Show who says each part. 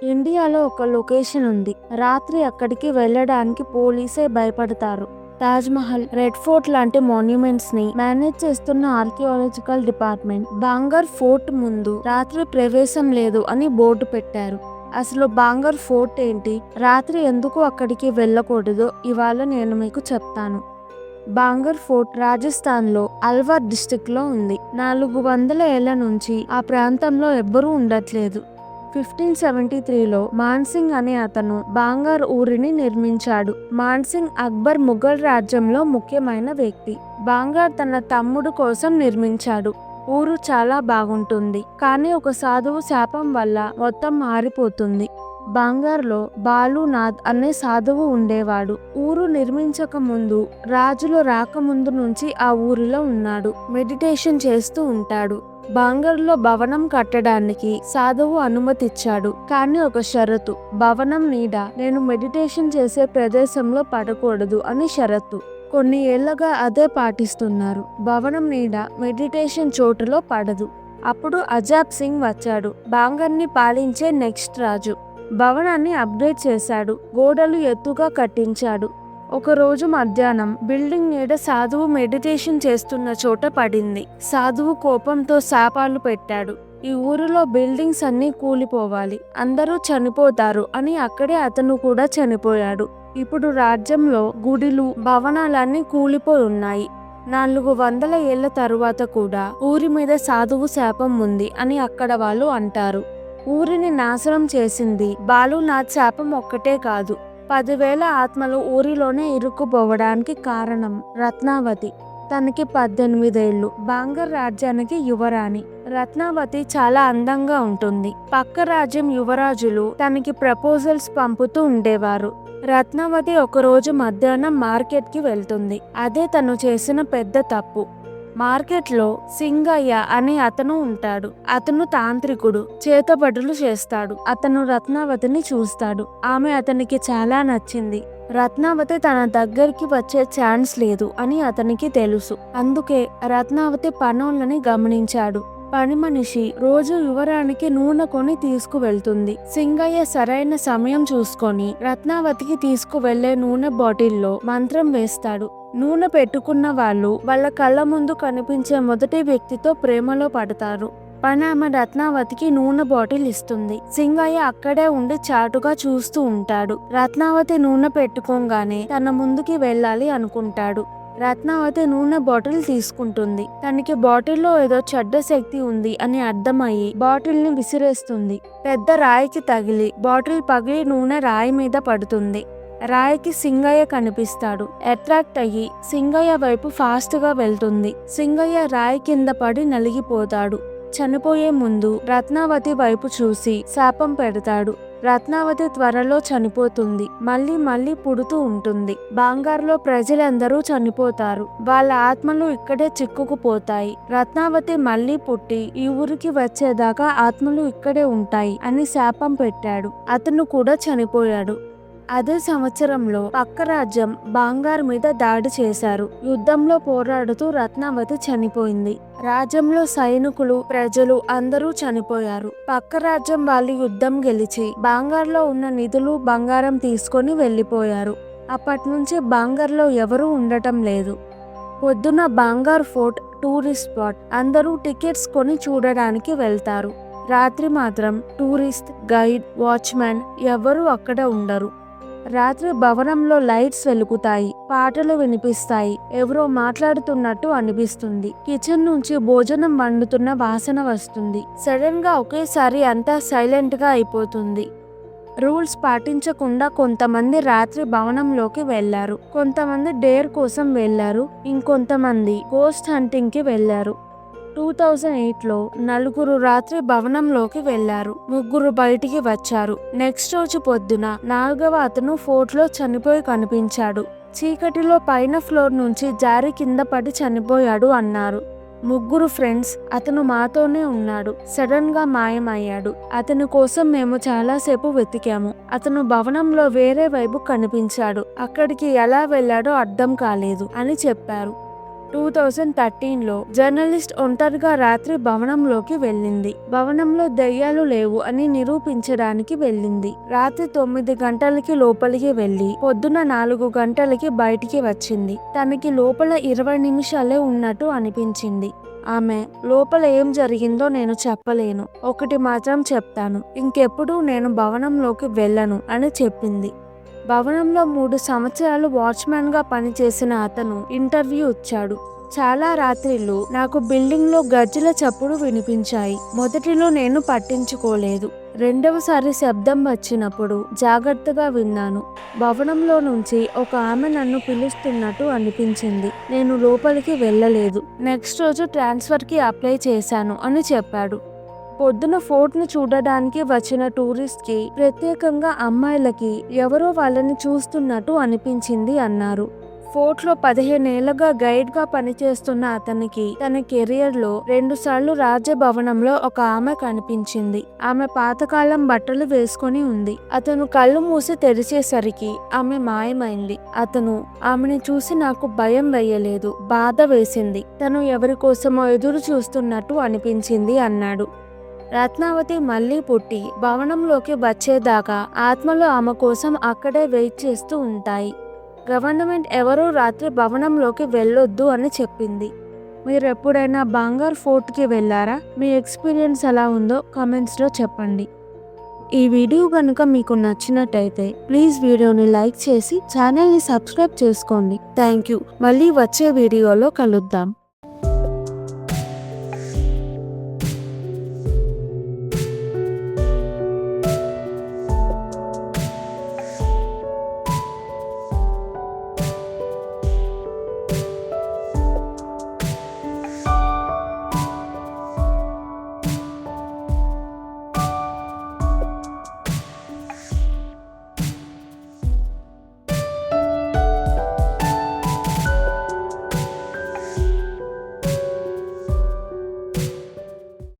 Speaker 1: ఇండియాలో ఒక లొకేషన్ ఉంది. రాత్రి అక్కడికి వెళ్ళడానికి పోలీసే భయపడతారు. తాజ్‌మహల్, రెడ్ ఫోర్ట్ లాంటి మాన్యుమెంట్స్ ని మేనేజ్ చేస్తున్న ఆర్కియాలజికల్ డిపార్ట్మెంట్ బాంగర్ ఫోర్ట్ ముందు రాత్రి ప్రవేశం లేదు అని బోర్డు పెట్టారు. అసలు బాంగర్ ఫోర్ట్ ఏంటి, రాత్రి ఎందుకు అక్కడికి వెళ్ళకూడదో ఇవాళ నేను మీకు చెప్తాను. బాంగర్ ఫోర్ట్ రాజస్థాన్లో అల్వార్ డిస్టిక్లో ఉంది. 400 ఏళ్ల నుంచి ఆ ప్రాంతంలో ఎవ్వరూ ఉండట్లేదు. 1573లో మాన్సింగ్ అనే అతను బాంగర్ ఊరిని నిర్మించాడు. మాన్సింగ్ అక్బర్ ముఘల్ రాజ్యంలో ముఖ్యమైన వ్యక్తి. బాంగర్ తన తమ్ముడు కోసం నిర్మించాడు. ఊరు చాలా బాగుంటుంది, కానీ ఒక సాధువు శాపం వల్ల మొత్తం మారిపోతుంది. బాంగర్లో బాలునాథ్ అనే సాధువు ఉండేవాడు. ఊరు నిర్మించక ముందు, రాజులు రాకముందు నుంచి ఆ ఊరిలో ఉన్నాడు. మెడిటేషన్ చేస్తూ ఉంటాడు. బాంగర్లో భవనం కట్టడానికి సాధువు అనుమతిచ్చాడు, కానీ ఒక షరతు. భవనం నీడ నేను మెడిటేషన్ చేసే ప్రదేశంలో పడకూడదు అని షరతు. కొన్ని ఏళ్లగా అదే పాటిస్తున్నారు. భవనం నీడ మెడిటేషన్ చోటులో పడదు. అప్పుడు అజాబ్ సింగ్ వచ్చాడు, బాంగర్ని పాలించే నెక్స్ట్ రాజు. భవనాన్ని అప్గ్రేడ్ చేశాడు, గోడలు ఎత్తుగా కట్టించాడు. ఒకరోజు మధ్యాహ్నం బిల్డింగ్ నీడ సాధువు మెడిటేషన్ చేస్తున్న చోట పడింది. సాధువు కోపంతో శాపాలు పెట్టాడు. ఈ ఊరిలో బిల్డింగ్స్ అన్నీ కూలిపోవాలి, అందరూ చనిపోతారు అని. అక్కడే అతను కూడా చనిపోయాడు. ఇప్పుడు రాజ్యంలో గుడిలు, భవనాలన్నీ కూలిపోయి ఉన్నాయి. 400 ఏళ్ల తరువాత కూడా ఊరి మీద సాధువు శాపం ఉంది అని అక్కడ వాళ్ళు అంటారు. ఊరిని నాశనం చేసింది బాలునాథ్ శాపం ఒక్కటే కాదు, 10,000 ఆత్మలు ఊరిలోనే ఇరుక్కుపోవడానికి కారణం రత్నావతి. తనకి 18 ఏళ్ళు. బాంగర్ రాజ్యానికి యువరాణి. రత్నావతి చాలా అందంగా ఉంటుంది. పక్క రాజ్యం యువరాజులు తనకి ప్రపోజల్స్ పంపుతూ ఉండేవారు. రత్నావతి ఒకరోజు మధ్యాహ్నం మార్కెట్కి వెళ్తుంది. అదే తను చేసిన పెద్ద తప్పు. మార్కెట్లో సింగయ్య అనే అతను ఉంటాడు. అతను తాంత్రికుడు, చేతబడులు చేస్తాడు. అతను రత్నావతిని చూస్తాడు. ఆమె అతనికి చాలా నచ్చింది. రత్నావతి తన దగ్గరికి వచ్చే ఛాన్స్ లేదు అని అతనికి తెలుసు. అందుకే రత్నావతి పనోళ్ళని గమనించాడు. పని మనిషి రోజు యువరానికి నూనె కొని తీసుకువెళ్తుంది. సింగయ్య సరైన సమయం చూసుకొని రత్నావతికి తీసుకువెళ్లే నూనె బాటిల్లో మంత్రం వేస్తాడు. నూనె పెట్టుకున్న వాళ్ళు వాళ్ళ కళ్ళ ముందు కనిపించే మొదటి వ్యక్తితో ప్రేమలో పడతారు. పనామె రత్నావతికి నూనె బాటిల్ ఇస్తుంది. సింగయ్య అక్కడే ఉండి చాటుగా చూస్తూ ఉంటాడు. రత్నావతి నూనె పెట్టుకోగానే తన ముందుకి వెళ్ళాలి అనుకుంటాడు. రత్నావతి నూనె బాటిల్ తీసుకుంటుంది. తనకి బాటిల్లో ఏదో చెడ్డ శక్తి ఉంది అని అర్థమయ్యి బాటిల్ ని విసిరేస్తుంది. పెద్ద రాయికి తగిలి బాటిల్ పగిలి నూనె రాయి మీద పడుతుంది. రాయికి సింగయ్య కనిపిస్తాడు. అట్రాక్ట్ అయ్యి సింగయ్య వైపు ఫాస్ట్ గా వెళ్తుంది. సింగయ్య రాయి కింద పడి నలిగిపోతాడు. చనిపోయే ముందు రత్నావతి వైపు చూసి శాపం పెడతాడు. రత్నావతి త్వరలో చనిపోతుంది. మళ్ళీ పుడుతూ ఉంటుంది. బాంగార్లో ప్రజలందరూ చనిపోతారు. వాళ్ళ ఆత్మలు ఇక్కడే చిక్కుకుపోతాయి. రత్నావతి మళ్ళీ పుట్టి ఈ ఊరికి వచ్చేదాకా ఆత్మలు ఇక్కడే ఉంటాయి అని శాపం పెట్టాడు. అతను కూడా చనిపోయాడు. అదే సంవత్సరంలో పక్క రాజ్యం బాంగార్ మీద దాడి చేశారు. యుద్ధంలో పోరాడుతూ రత్నావతి చనిపోయింది. రాజ్యంలో సైనికులు, ప్రజలు అందరూ చనిపోయారు. పక్క రాజ్యం వాళ్ళు యుద్ధం గెలిచి బాంగార్లో ఉన్న నిధులు, బంగారం తీసుకొని వెళ్ళిపోయారు. అప్పటి నుంచి బాంగార్లో ఎవరూ ఉండటం లేదు. పొద్దున బాంగార్ ఫోర్ట్ టూరిస్ట్ స్పాట్. అందరూ టికెట్స్ కొని చూడడానికి వెళ్తారు. రాత్రి మాత్రం టూరిస్ట్, గైడ్, వాచ్మ్యాన్ ఎవరూ అక్కడ ఉండరు. రాత్రి భవనంలో లైట్స్ వెలుగుతాయి, పాటలు వినిపిస్తాయి, ఎవరో మాట్లాడుతున్నట్టు అనిపిస్తుంది. కిచెన్ నుంచి భోజనం వండుతున్న వాసన వస్తుంది. సడన్ గా ఒకేసారి అంతా సైలెంట్ గా అయిపోతుంది. రూల్స్ పాటించకుండా కొంతమంది రాత్రి భవనంలోకి వెళ్లారు. కొంతమంది డేర్ కోసం వెళ్లారు. ఇంకొంతమంది గోస్ట్ హంటింగ్ కి వెళ్లారు. 2008లో 4 రాత్రి భవనంలోకి వెళ్లారు. 3 బయటికి వచ్చారు. నెక్స్ట్ రోజు పొద్దున 4వ అతను ఫోర్ట్లో చనిపోయి కనిపించాడు. చీకటిలో పైన ఫ్లోర్ నుంచి జారి కింద పడి చనిపోయాడు అన్నారు. 3 ఫ్రెండ్స్ అతను మాతోనే ఉన్నాడు, సడన్ గా మాయమయ్యాడు. అతని కోసం మేము చాలాసేపు వెతికాము. అతను భవనంలో వేరే వైపు కనిపించాడు. అక్కడికి ఎలా వెళ్ళాడో అర్థం కాలేదు అని చెప్పారు. 2013లో జర్నలిస్ట్ ఒంటరిగా రాత్రి భవనంలోకి వెళ్ళింది. భవనంలో దెయ్యాలు లేవు అని నిరూపించడానికి వెళ్ళింది. రాత్రి 9 గంటలకి లోపలికి వెళ్లి పొద్దున 4 గంటలకి బయటికి వచ్చింది. తనకి లోపల 20 నిమిషాలే ఉన్నట్టు అనిపించింది. ఆమె లోపల ఏం జరిగిందో నేను చెప్పలేను. ఒకటి మాత్రం చెప్తాను, ఇంకెప్పుడు నేను భవనంలోకి వెళ్ళను అని చెప్పింది. భవనంలో 3 సంవత్సరాలు వాచ్మెన్ గా పనిచేసిన అతను ఇంటర్వ్యూ ఇచ్చాడు. చాలా రాత్రిళ్ళు నాకు బిల్డింగ్ లో గజ్జల చప్పుడు వినిపించాయి. మొదటిలో నేను పట్టించుకోలేదు. రెండవసారి శబ్దం వచ్చినప్పుడు జాగ్రత్తగా విన్నాను. భవనంలో నుంచి ఒక ఆమె నన్ను పిలుస్తున్నట్టు అనిపించింది. నేను లోపలికి వెళ్ళలేదు. నెక్స్ట్ రోజు ట్రాన్స్ఫర్ కి అప్లై చేశాను అని చెప్పాడు. పొద్దున ఫోర్ట్ ను చూడడానికి వచ్చిన టూరిస్ట్ కి, ప్రత్యేకంగా అమ్మాయిలకి ఎవరో వాళ్ళని చూస్తున్నట్టు అనిపించింది అన్నారు. ఫోర్ట్ లో 15 ఏళ్లుగా గైడ్ గా పనిచేస్తున్న అతనికి తన కెరియర్ లో 2 సార్లు రాజభవనంలో ఒక ఆమె కనిపించింది. ఆమె పాతకాలం బట్టలు వేసుకొని ఉంది. అతను కళ్ళు మూసి తెరిచేసరికి ఆమె మాయమైంది. అతను ఆమెని చూసి నాకు భయం వేయలేదు, బాధ వేసింది. తను ఎవరి కోసమో ఎదురు చూస్తున్నట్టు అనిపించింది అన్నాడు. రత్నావతి మళ్లీ పుట్టి భవనంలోకి వచ్చేదాకా ఆత్మలు ఆమె కోసం అక్కడే వెయిట్ చేస్తూ ఉంటాయి. గవర్నమెంట్ ఎవరూ రాత్రి భవనంలోకి వెళ్ళొద్దు అని చెప్పింది. మీరు ఎప్పుడైనా బంగార్ ఫోర్ట్కి వెళ్ళారా? మీ ఎక్స్పీరియన్స్ ఎలా ఉందో కామెంట్స్లో చెప్పండి. ఈ వీడియో కనుక మీకు నచ్చినట్టయితే ప్లీజ్ వీడియోని లైక్ చేసి ఛానల్ని సబ్స్క్రైబ్ చేసుకోండి. Thank you. మళ్ళీ వచ్చే వీడియోలో కలుద్దాం.